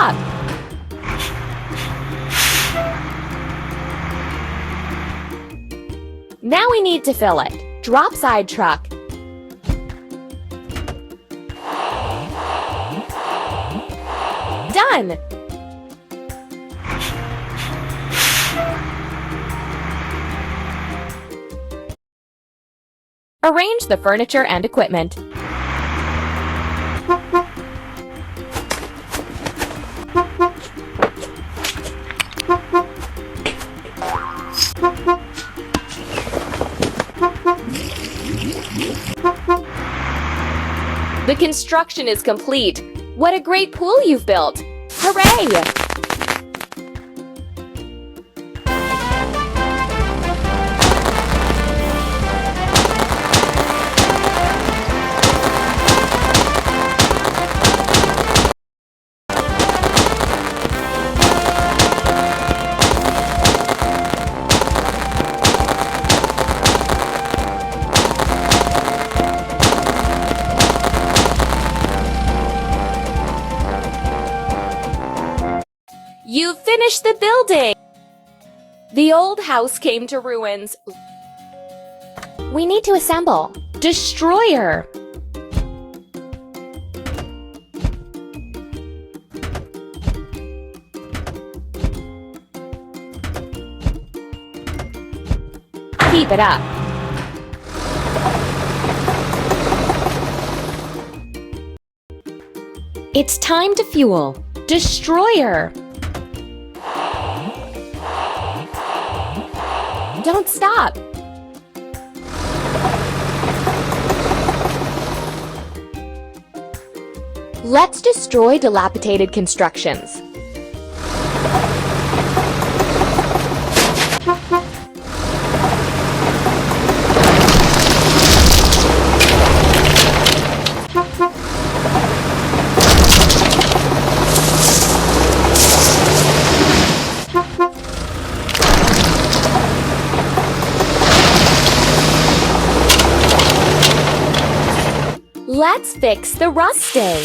stop! Now we need to fill it. Drop side truck. Done! Arrange the furniture and equipment. The construction is complete. What a great pool you've built! Hooray! You've finished the building! The old house came to ruins. We need to assemble. Destroyer! Keep it up. It's time to fuel. Destroyer! Don't stop! Let's destroy dilapidated constructions. Let's fix the rusting.